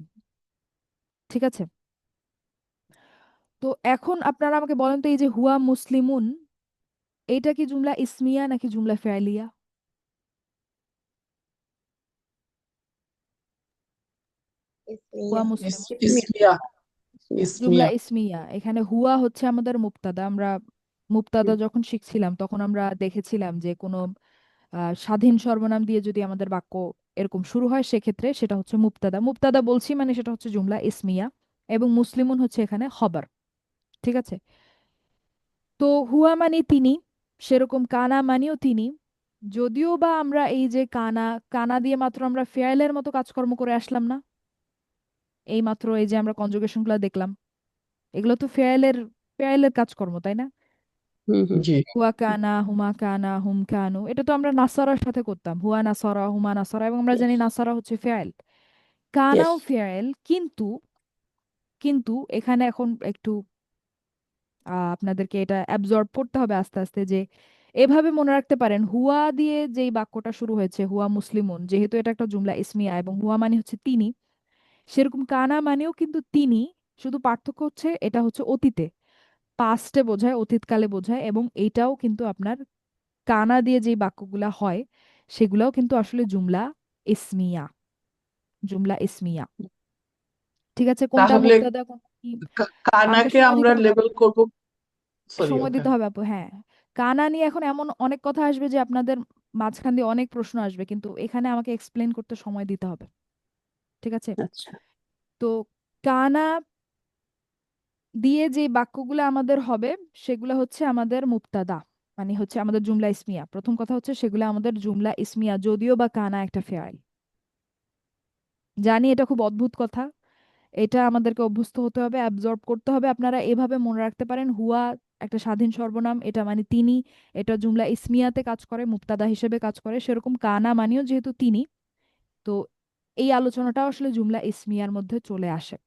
ঠিক আছে, তো এখন আপনারা আমাকে বলেন তো এই যে হুয়া মুসলিমুন, এইটা কি জুমলা ইসমিয়া নাকি জুমলা ফেয়ালিয়া? হুয়া ইসমিয়া। মুসলিমুন ইসমিয়া। জুমলা ইসমিয়া। ইসমিয়া। এখানে হুয়া হচ্ছে আমাদের মুবতাদা। আমরা মুবতাদা হুম, যখন শিখছিলাম তখন আমরা দেখেছিলাম যে কোনো স্বাধীন সর্বনাম দিয়ে যদি আমাদের বাক্য এরকম শুরু হয় সেক্ষেত্রে সেটা হচ্ছে মুবতাদা। মুবতাদা বলছি মানে সেটা হচ্ছে জুমলা ইসমিয়া, এবং মুসলিমুন হচ্ছে এখানে খবর। ঠিক আছে, তো হুয়া মানে তিনি, সেরকম কানা মানেও তিনি। যদিও বা আমরা এই যে কানা, কানা দিয়ে মাত্র আমরা ফেয়ালের মতো কাজকর্ম করে আসলাম না, এই মাত্র এই যে আমরা কনজুগেশনগুলো দেখলাম, এগুলো তো ফেয়ালের ফেয়ালের কাজকর্ম, তাই না? হুম হুম। জি। হুয়া কানা, হুমা কানা, হুম কানু, এটা তো আমরা নাসারার সাথে করতাম, হুয়া নাসারা, হুমা নাসারা, এবং আমরা জানি ইয়েস নাসারা হচ্ছে ফেয়াল, ইয়েস। কানাও ফেয়াল। কিন্তু কিন্তু এখানে এখন একটু আপনাদেরকে এটা অ্যাবজর্ব করতে হবে আস্তে আস্তে, যে এভাবে মনে রাখতে পারেন হুয়া দিয়ে যেই বাক্যটা শুরু হয়েছে হুয়া মুসলিমুন, যেহেতু এটা একটা জুমলা ইসমিয়া এবং হুয়া মানে হচ্ছে তিনি, সেরকম কানা মানেও কিন্তু তিনি। শুধু পার্থক্য হচ্ছে এটা হচ্ছে অতীতে, পাস্টে বোঝায়, অতীতকালে বোঝায়, এবং এইটাও কিন্তু আপনার কানা দিয়ে যেই বাক্যগুলা হয় সেগুলাও কিন্তু আসলে জুমলা ইসমিয়া, জুমলা ইসমিয়া। ঠিক আছে, কোনটা তাহলে মুবতাদা কোনটা কি, আমাকে কানাকে সময় আমরা দিতে হবে লেবেল আপু, করব। সরি, সময় ওকে। দিতে হবে আপু, হ্যাঁ। কানা নিয়ে এখন এমন অনেক কথা আসবে যে আপনাদের মাঝখান দিয়ে অনেক প্রশ্ন আসবে, কিন্তু এখানে আমাকে এক্সপ্লেন করতে সময় দিতে হবে। ঠিক আছে, আচ্ছা। তো কানা দিয়ে যে বাক্যগুলো আমাদের হবে সেগুলো হচ্ছে আমাদের মুবতাদা, মানে হচ্ছে আমাদের জুমলা ইসমিয়া। প্রথম কথা হচ্ছে সেগুলো আমাদের জুমলা ইসমিয়া, যদিও বা কানা একটা ফেয়াল। জানি এটা খুব অদ্ভুত কথা, এটা আমাদেরকে অভ্যস্ত হতে হবে, অ্যাবজর্ব করতে হবে। আপনারা এভাবে মনে রাখতে পারেন হুয়া একটা স্বাধীন সর্বনাম, এটা মানে তিনি, এটা জুমলা ইসমিয়াতে কাজ করে, মুবতাদা হিসেবে কাজ করে। সেরকম কানা মানেও যেহেতু তিনি, তো এই আলোচনাটাও আসলে জুমলা ইসমিয়ার মধ্যে চলে আসে।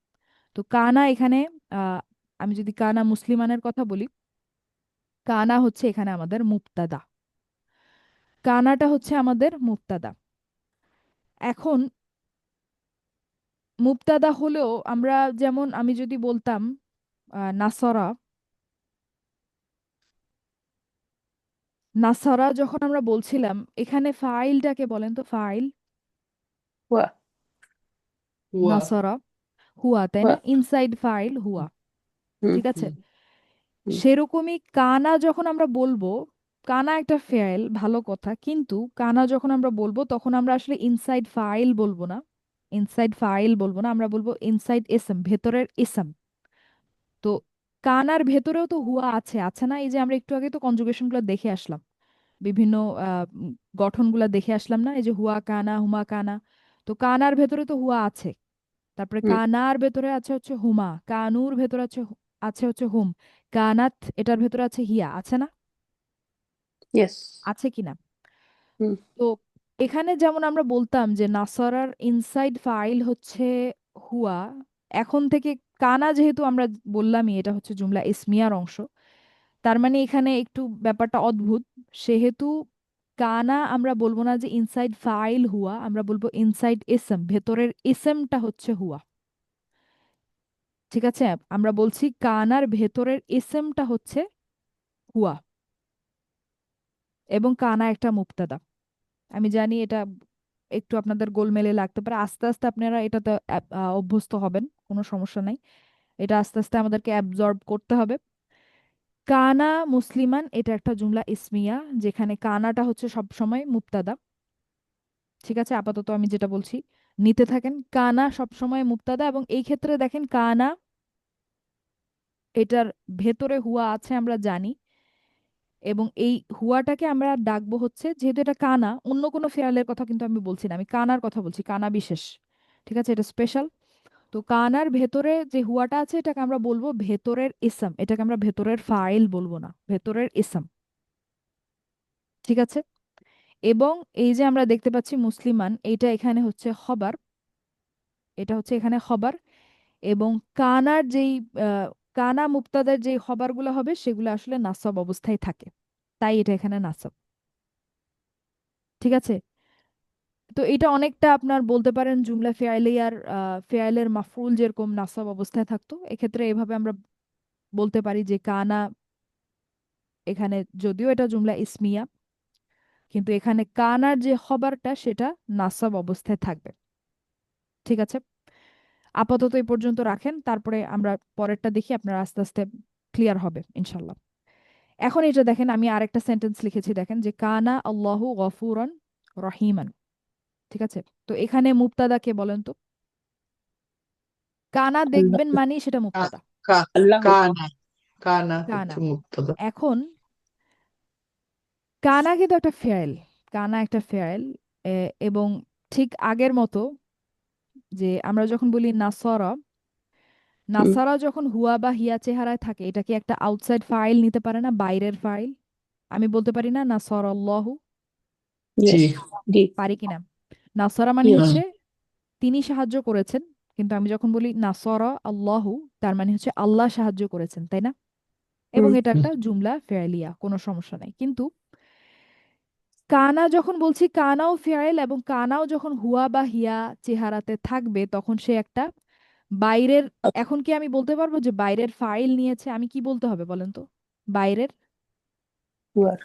তো কানা এখানে আহ আমি যদি কানা মুসলিমানের কথা বলি, কানা হচ্ছে এখানে আমাদের মুবতাদা, কানাটা হচ্ছে আমাদের মুবতাদা। এখন মুবতাদা হলেও আমরা, যেমন আমি যদি বলতাম নাসরা, নাসারা যখন আমরা বলছিলাম, এখানে ফাইলটাকে বলেন তো, ফাইল হুয়া হুয়া। নাসারা, হুয়া, তাই না? হুয়া। ইনসাইড ফাইল হুয়া। হুম ঠিক আছে, হুম। হুম। সেরকমই কানা যখন আমরা বলবো, কানা একটা ফাইল, ভালো কথা, কিন্তু কানা যখন আমরা বলবো তখন আমরা আসলে ইনসাইড ফাইল বলবো না, ইনসাইড ফাইল বলবো না, আমরা বলবো ইনসাইড ইসম, ভেতরের ইসম। তো কানার ভেতরেও তো হুয়া আছে, আছে না? এই যে আমরা একটু আগে তো কনজুগেশনগুলো দেখে আসলাম, বিভিন্ন গঠনগুলা দেখে আসলাম না, এই যে হুয়া কানা, হুমা কানা। তো কানার ভেতরে তো হুয়া আছে, তারপরে হুম। কানার ভেতরে আছে হচ্ছে হুমা, কানুর ভেতরে আছে আছে হচ্ছে হুম, কানাত এটার ভেতরে আছে হিয়া, আছে না? ইয়েস। আছে কিনা? হুম। তো এখানে যেমন আমরা বলতাম যে নাসারার ইনসাইড ফাইল হচ্ছে হুয়া, এখন থেকে কানা যেহেতু আমরা বললামই এটা হচ্ছে জুমলা ইসমিয়ার অংশ, তার মানে এখানে একটু ব্যাপারটা অদ্ভুত। সেহেতু কানা আমরা বলবো না যে ইনসাইড ফাইল হুয়া, আমরা বলবো ইনসাইড ইসম, ভেতরের ইসমটা হচ্ছে হুয়া। ঠিক আছে, আমরা বলছি কানার ভেতরের ইসমটা হচ্ছে হুয়া, এবং কানা একটা মুবতাদা। আমি জানি এটা একটু আপনাদের গোলমেলে লাগতে পারে, আস্তে আস্তে আপনারা এটাতে অভ্যস্ত হবেন, কোনো সমস্যা নাই। এটা আস্তে আস্তে আমাদেরকে অ্যাবজর্ব করতে হবে। কানা মুসলিমান এটা একটা জুমলা ইসমিয়া, যেখানে কানাটা হচ্ছে সব সময় মুবতাদা। ঠিক আছে, আপাতত আমি যেটা বলছি নিতে থাকেন। কানা সব সময় মুবতাদা, এবং এই ক্ষেত্রে দেখেন কানা এটার ভেতরে হুয়া আছে আমরা জানি, এবং এই হুয়াটাকে আমরা ডাকবো হচ্ছে, যেহেতু এটা কানা, অন্য কোনো ফেয়ালের কথা কিন্তু আমি বলছি না, আমি কানার কথা বলছি, কানা বিশেষ। ঠিক আছে, এটা স্পেশাল। তো কানার ভেতরে যে হুয়াটা আছে এটাকে আমরা বলবো ভেতরের ইসম, এটাকে আমরা ভেতরের ফাইল বলবো না, ভেতরের ইসম। ঠিক আছে, এবং এই যে আমরা দেখতে পাচ্ছি মুসলিমান, এটা এখানে হচ্ছে খবর, এটা হচ্ছে এখানে খবর। এবং কানার যেই আহ, কানা মুক্তাদের যেই খবরগুলো হবে সেগুলো আসলে নাসব অবস্থায় থাকে, তাই এটা এখানে নাসব। ঠিক আছে, তো এটা অনেকটা আপনার বলতে পারেন জুমলা ফেয়ালিয়ার ফেয়ালের মাফউল যেরকম নাসব অবস্থায় থাকতো, এক্ষেত্রে এভাবে আমরা বলতে পারি যে কানা এখানে, যদিও এটা জুমলা ইসমিয়া, কিন্তু এখানে কানার যে খবরটা সেটা নাসব অবস্থায় থাকবে। ঠিক আছে, আপাতত এই পর্যন্ত রাখেন, তারপরে আমরা পরেরটা দেখি, আপনারা আস্তে আস্তে ক্লিয়ার হবে ইনশাল্লাহ। এখন এটা দেখেন, আমি আরেকটা সেন্টেন্স লিখেছি, দেখেন যে কানা আল্লাহু গফুরান রহিমান। ঠিক আছে, তো এখানে মুবতাদা কে বলেন তো? কানা আল্লাহ। দেখবেন মানে সেটা কা- মুবতাদা। কা- আল্লাহ। কানা কানা কানা, হচ্ছে মুক্তদা। এখন কানা কিন্তু একটা ফেয়াল, কানা একটা ফেয়াল, এবং ঠিক আগের মতো, যে আমরা যখন বলি নাসরা, হুম। নাসারা যখন হুয়া বা হিয়া চেহারায় থাকে, এটা কি একটা আউটসাইড ফাইল নিতে পারে না, বাইরের ফাইল? আমি বলতে পারি না নাসর আল্লাহ, জি। ইয়েস। জি। পারি কিনা? নাসরা মানে ইয়েস। হুম, হচ্ছে তিনি সাহায্য করেছেন, কিন্তু আমি যখন বলি নাসরা আল্লাহু, তার মানে হচ্ছে আল্লাহ সাহায্য করেছেন, তাই না? এবং হুম। এটা হুম। একটা জুমলা ফেয়ালিয়া, কোনো সমস্যা নাই। কিন্তু কানা যখন বলছি, কানাও ফেয়াল, এবং কানাও যখন হুয়া বা হিয়া চেহারাতে থাকবে তখন সে একটা বাইরের, এখন কি আমি বলতে পারবো যে বাইরের ফাইল নিয়েছে? আমি কি বলতে হবে বলেন তো? বাইরের, হুয়ার।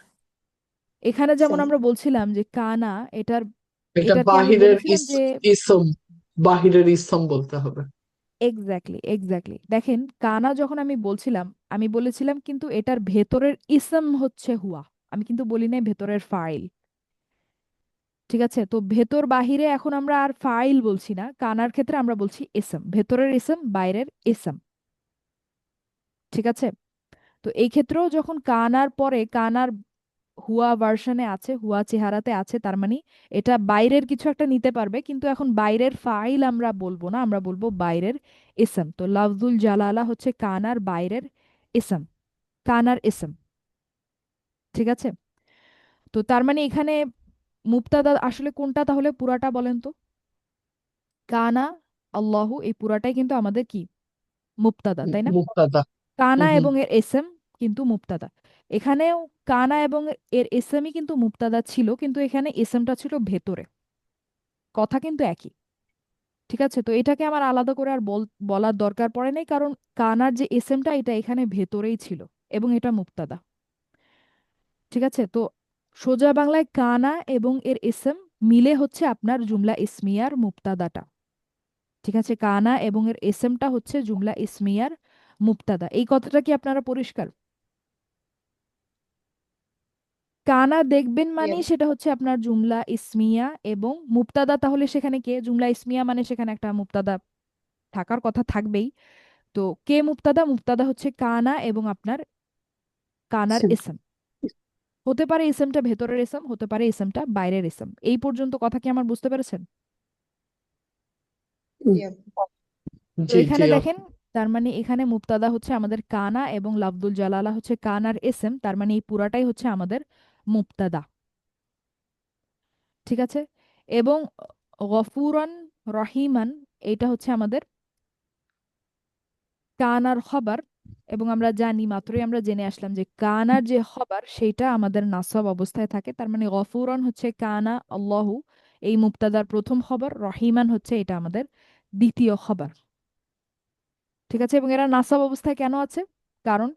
এখানে যেমন আমরা বলছিলাম যে কানা এটার, এটা এটার কি আমি বাহিরের বলেছিলাম যে ইসম, বাহিরের ইসম বলতে হবে। এক্স্যাক্টলি এক্স্যাক্টলি, দেখেন কানা যখন আমি বলছিলাম, আমি বলেছিলাম কিন্তু এটার ভেতরের ইসম হচ্ছে হুয়া, আমি কিন্তু বলি নাই ভেতরের ফাইল। ঠিক আছে, তো ভেতর বাহিরে এখন আমরা আর ফাইল বলছি না, কানার ক্ষেত্রে আমরা বলছি ইসম, ভেতরের ইসম, বাইরের ইসম। ঠিক আছে, তো এই ক্ষেত্রেও যখন কানার পরে কানার হুয়া ভার্সনে আছে, হুয়া চেহারাতে আছে, তার মানে এটা বাইরের কিছু একটা নিতে পারবে, কিন্তু এখন বাইরের ফাইল আমরা বলবো না, আমরা বলবো বাইরের ইসম। তো লাফজুল জালালা হচ্ছে কানার বাইরের ইসম, কানার ইসম। ঠিক আছে, তো তার মানে এখানে মুবতাদা আসলে কোনটা তাহলে, পুরাটা বলেন তো? কানা আল্লাহু, এই পুরাটাই কিন্তু আমাদের কি, মুবতাদা, তাই না? মুক্তাদা। কানা হুম হুম। এবং এর এসএম কিন্তু মুবতাদা। এখানেও কানা এবং এর এসএমই কিন্তু মুবতাদা ছিল, কিন্তু এখানে এসএমটা ছিল ভেতরে, কথা কিন্তু একই। ঠিক আছে, তো এটাকে আমার আলাদা করে আর বলার দরকার পড়ে নাই, কারণ কানার যে এসএমটা এটা এখানে ভেতরেই ছিল, এবং এটা মুবতাদা। ঠিক আছে, তো সোজা বাংলায় কানা এবং এর এসএম মিলে হচ্ছে আপনার জুমলা ইসমিয়ার মুবতাদাটা। ঠিক আছে, কানা এবং এর এসএমটা হচ্ছে জুমলা ইসমিয়ার মুবতাদা। এই কথাটা কি আপনারা পরিষ্কার? কানা দেখবেন মানে সেটা হচ্ছে আপনার জুমলা ইসমিয়া, এবং মুবতাদা তাহলে সেখানে কে? জুমলা ইসমিয়া মানে সেখানে একটা মুবতাদা থাকার কথা থাকবেই। তো কে মুবতাদা? মুবতাদা হচ্ছে কানা এবং আপনার কানার সিম। ইসম। হতে পারে ইসমটা ভেতরের ইসম, হতে পারে ইসমটা বাইরের ইসম। এই পর্যন্ত কথা কি আমার বুঝতে পেরেছেন? হুম। তো জি জি এখানে দেখেন, তার মানে এখানে মুবতাদা হচ্ছে আমাদের কানা, এবং লাফদুল জালালা হচ্ছে কানার ইসম, তার মানে এই পুরাটাই হচ্ছে আমাদের মুবতাদা। ঠিক আছে, এবং গফুরান রহিমান এটা হচ্ছে আমাদের কানার খবর। এবং আমরা জানি, মাত্রই আমরা জেনে আসলাম যে কানার যে খবর সেটা আমাদের নাসব অবস্থায় থাকে, তার মানে গফুরান হচ্ছে কানা আল্লাহু, এই মুবতাদার প্রথম খবর, রহিমান হচ্ছে এটা আমাদের দ্বিতীয় খবর। ঠিক আছে, এবং এরা নাসব অবস্থায় কেন আছে? কারণ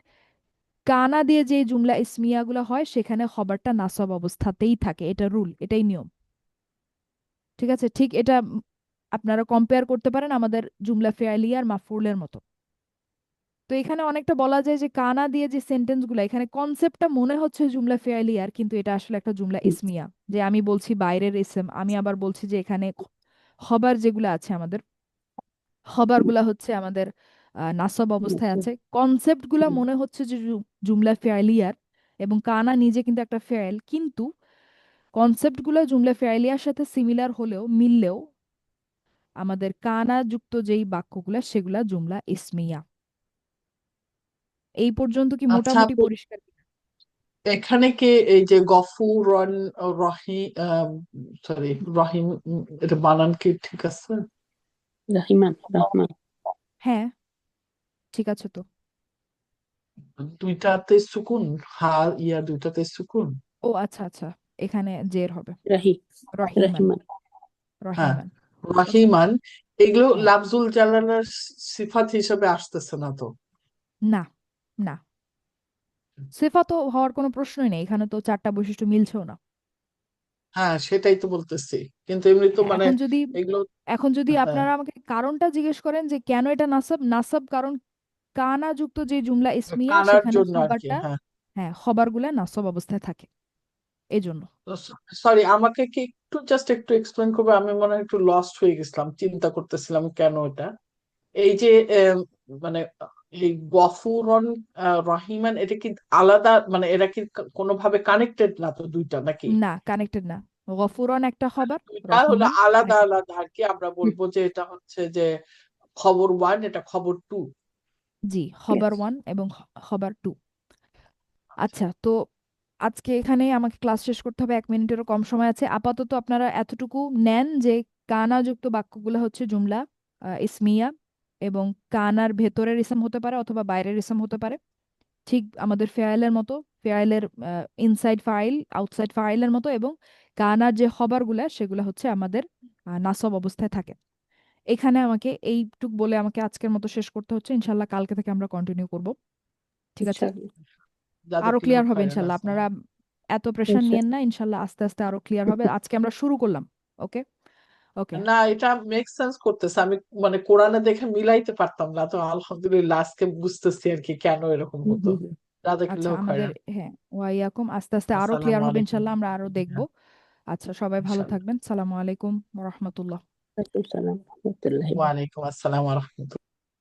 কানা দিয়ে যে জুমলা ইসমিয়াগুলো হয় সেখানে খবরটা নাসব অবস্থাতেই থাকে, এটা রুল, এটাই নিয়ম। ঠিক আছে, ঠিক এটা আপনারা কম্পেয়ার করতে পারেন আমাদের জুমলা ফেয়ালিয়া আর মাফউলের মতো। তো এখানে অনেকটা বলা যায় যে কানা দিয়ে যে সেন্টেন্সগুলো, এখানে কনসেপ্টটা মনে হচ্ছে জুমলা ফেয়ালিয়ার, কিন্তু এটা আসলে একটা জুমলা ইসমিয়া। যে আমি বলছি বাইরের ইসম, আমি আবার বলছি যে এখানে খবর যেগুলো আছে আমাদের, খবরগুলা হচ্ছে আমাদের নাসব অবস্থায় আছে। কনসেপ্টগুলা মনে হচ্ছে যে জুমলা ফেয়ালিয়ার, এবং কানা নিজে কিন্তু একটা ফেয়াল, কিন্তু কনসেপ্টগুলো জুমলা ফেয়ালিয়ার সাথে সিমিলার হলেও মিললেও আমাদের কানা যুক্ত যেই বাক্যগুলা সেগুলা জুমলা ইসমিয়া। এই পর্যন্ত কি আচ্ছা মোটামুটি আপু, পরিষ্কার? এখানে কি এই যে গফুর সরি রহিম, এটা বানান কি ঠিক আছে? রাহিমান, রহমান। হ্যাঁ, ঠিক আছে তো। দুইটাতে সুকুন, হা ইয়া দুইটাতে সুকুন। ও আচ্ছা আচ্ছা, এখানে জের হবে। রাহি, রহিমান, রাহিমান। হ্যাঁ, রহিমান। ঠিক আছে। রহিমান। এগুলো হ্যাঁ। লাফজুল জালালার সিফাত হিসেবে আসতেছে না তো? না, না, সিফা তো হওয়ার কোনো প্রশ্নই নেই, এখানে তো চারটা বৈশিষ্ট্য মিলছেও না। হ্যাঁ, সেটাই তো বলতেছি, কিন্তু এমনি তো হ্যাঁ, মানে এগুলো। এখন যদি হ্যাঁ, আপনারা আমাকে কারণটা জিজ্ঞেস করেন যে কেন এটা নাসাব, নাসাব কারণ কানা যুক্ত যে জুমলা ইসমিয়া কানার সেখানে জন্য আর কি, খবরটা, হ্যাঁ। হ্যাঁ খবরগুলা নাসব অবস্থায় থাকে, এই জন্য। সরি, আমাকে কি একটু জাস্ট একটু এক্সপ্লেন করবে? আমি মনে হয় একটু লস্ট হয়ে গেছিলাম, চিন্তা করতেছিলাম কেন এটা। এই যে মানে এই গফুরন রহিমান, এটা কি আলাদা, মানে এরা কি কোনোভাবে কানেক্টেড না তো দুইটা, নাকি? না, কানেক্টেড না। গফুরন একটা খবর, দুইটা হলো রহিমান আলাদা আরেকটা। আলাদা আর কি, আমরা বলবো যে এটা হচ্ছে যে খবর ওয়ান, এটা খবর টু। জি, খবর ওয়ান এবং খবর টু। আচ্ছা, তো আজকে এখানে আমাকে ক্লাস শেষ করতে হবে, 1 মিনিটেরও কম সময় আছে। আপাতত আপনারা এতটুকু নেন যে কানা যুক্ত বাক্যগুলো হচ্ছে জুমলা ইসমিয়া, এবং কানার ভেতরের ইসম হতে পারে অথবা বাইরের ইসম হতে পারে, ঠিক আমাদের ফেয়ালের মতো। ফেয়ালের ইনসাইড ফাইল আউটসাইড ফাইলের মতো, এবং কানার যে খবরগুলা সেগুলো হচ্ছে আমাদের নাসব অবস্থায় থাকে। এখানে আমাকে এইটুক বলে আমাকে আজকের মতো শেষ করতে হচ্ছে। ইনশাল্লাহ কালকে থেকে আমরা কন্টিনিউ করব। ঠিক আছে? ইনশাআল্লাহ। আরো জাযাকাল্লাহু ক্লিয়ার হবে খাইরান। ইনশাল্লাহ। আপনারা আসসালাম। এত প্রেশার নিয়েন ইনশাআল্লাহ। না, ইনশাল্লাহ আস্তে আস্তে আরো ক্লিয়ার হবে। আজকে আমরা শুরু করলাম। ওকে, ওকে। না, এটা মেক সেন্স করতেছে, আমি মানে কোরআনে দেখে মিলাইতে পারতাম না তো, আলহামদুলিল্লাহ আজকে বুঝতেছি আর কি কেন এরকম হুম, হতো। হুম, হুম। আচ্ছা, জাযাকাল্লাহু আমাদের, খাইরান। হ্যাঁ, ওয়াইয়াকুম, আস্তে আস্তে আরো ক্লিয়ার আসসালামু হবে আলাইকুম। ইনশাল্লাহ, আমরা আরো দেখবো। হ্যাঁ, আচ্ছা, সবাই ভালো ইনশাআল্লাহ। থাকবেন। সালামু আলাইকুম ওয়া রাহমাতুল্লাহ। ওয়ালাইকুম সালাম ওয়া রাহমাতুল্লাহি। ওয়ালাইকুম আসসালাম ওয়া রাহমাতুল্লাহ।